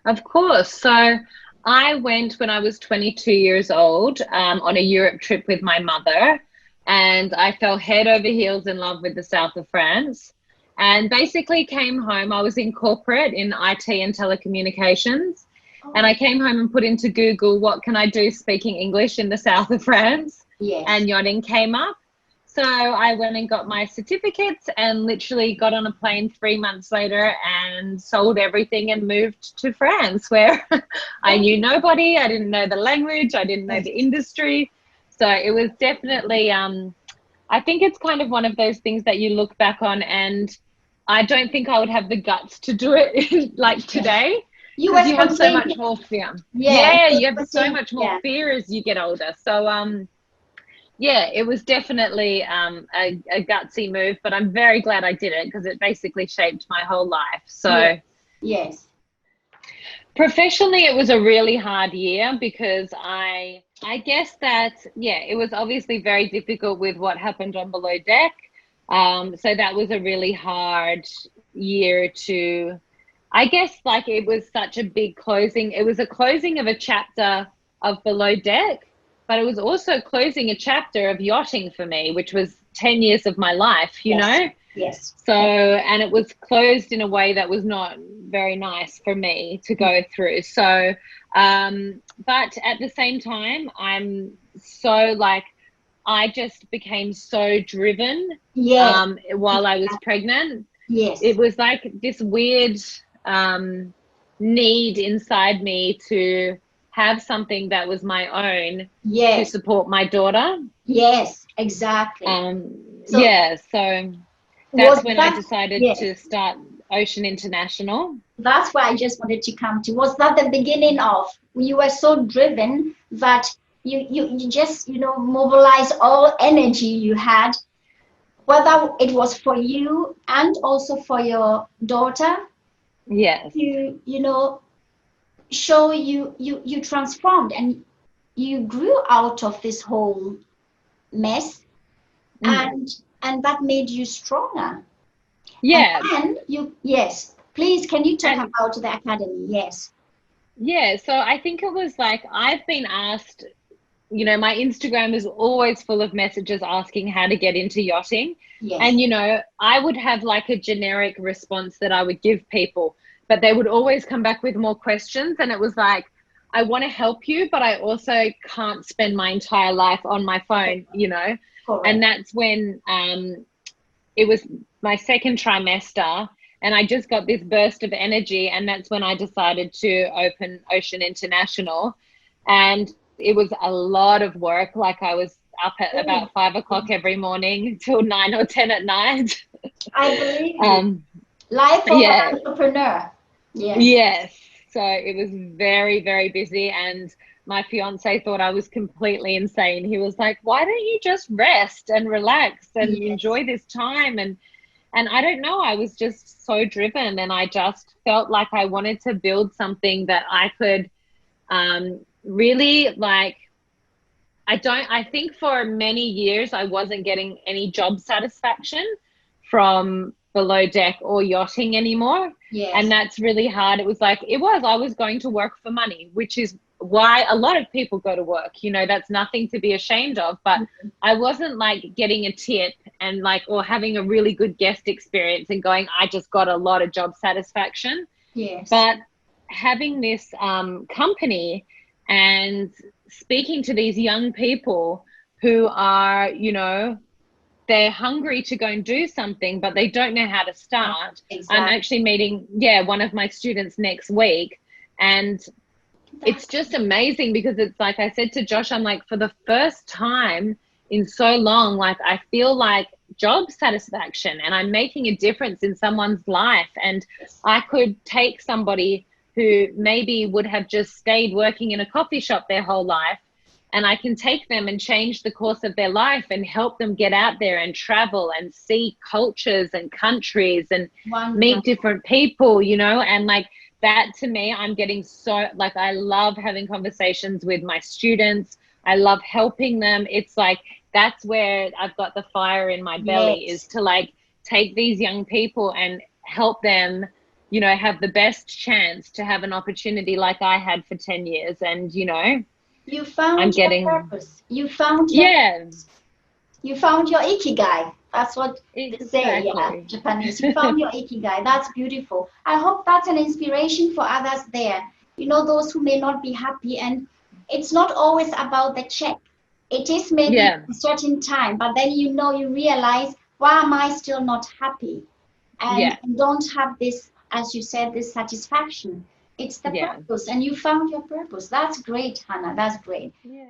Of course. So I went when I was 22 years old on a Europe trip with my mother, and I fell head over heels in love with the south of France. And basically came home. I was in corporate in IT and telecommunications. And I Oh, came home and put into Google, what can I do speaking English in the south of France? yes. And yachting came up. So I went and got my certificates and literally got on a plane 3 months later and sold everything and moved to France, where I Oh, knew nobody. I didn't know the language. I didn't know the yes. industry. So it was definitely, I think it's kind of one of those things that you look back on, and I don't think I would have the guts to do it like Yes. today, You were because you have so much spontaneous. more fear. Yeah, Yeah, you you have were so saying, much more yeah. fear as you get older. So yeah, it was definitely a gutsy move, but I'm very glad I did it because it basically shaped my whole life. Yes. So Yes. professionally, it was a really hard year because I guess that, yeah, it was obviously very difficult with what happened on Below Deck. So that was a really hard year to, I guess, like it was such a big closing. It was a closing of a chapter of Below Deck, but it was also closing a chapter of yachting for me, which was 10 years of my life, you Yes. know? Yes. So, and it was closed in a way that was not very nice for me to go through. So, but at the same time, I'm so like, I just became so driven Yes. while I was pregnant. It Yes. was like this weird um, need inside me to have something that was my own to Yes. support my daughter. Yes. Exactly. So Yeah, so was that's when I that, decided yes, to start Ocean International. that's where I just wanted to come to. Was that the beginning of, you were so driven that you just, mobilize all energy you had, whether it was for you and also for your daughter, Yes. to, show you transformed and you grew out of this whole mess, Mm. and that made you stronger. And Yeah. then you, yes, please, can you talk And about the academy? Yes. yeah, so I think it was like I've been asked, my Instagram is always full of messages asking how to get into yachting. And, Yes. I would have like a generic response that I would give people, but they would always come back with more questions. And it was like, I want to help you, but I also can't spend my entire life on my phone. And Correct. that's when it was my second trimester, and I just got this burst of energy, and that's when I decided to open Ocean International. And it was a lot of work. Like I was up at Oh, about 5 o'clock every morning till 9 or 10 at night. I believe you. um, Life of yeah, an entrepreneur. Yes. yes. So it was very, very busy, and my fiance thought I was completely insane. He was like, "Why don't you just rest and relax and Yes. enjoy this time?" And I don't know, I was just so driven, and I just felt like I wanted to build something that I could really like. I think for many years I wasn't getting any job satisfaction from below deck or yachting anymore. And Yes. that's really hard. I was going to work for money, which is why a lot of people go to work. That's nothing to be ashamed of. But I wasn't like getting a tip and like, or having a really good guest experience and going, I just got a lot of job satisfaction. Yes. But having this company and speaking to these young people who are, they're hungry to go and do something, but they don't know how to start. I'm Exactly. actually meeting, yeah, one of my students next week. And it's That's just amazing because it's like I said to Josh, I'm like, for the first time in so long, like I feel like job satisfaction and I'm making a difference in someone's life. And yes. I could take somebody who maybe would have just stayed working in a coffee shop their whole life, and I can take them and change the course of their life and help them get out there and travel and see cultures and countries and meet Wonderful. different people, and like that to me, I'm getting so like I love having conversations with my students. I love helping them. It's like that's where I've got the fire in my belly, is Yes. to like take these young people and help them you know, have the best chance to have an opportunity like I had for 10 years. And, you know, You I'm found your getting, purpose. You found your yeah, You found your ikigai. That's what they say, yeah, exactly. Japanese. You found your ikigai. That's beautiful. I hope that's an inspiration for others there. You know, those who may not be happy. And it's not always about the check. It is maybe Yeah, a certain time, but then you know, you realize, why am I still not happy? And yeah, don't have this, as you said, this satisfaction. It's the yeah. purpose, and you found your purpose. That's great, Hannah. That's great. Yeah.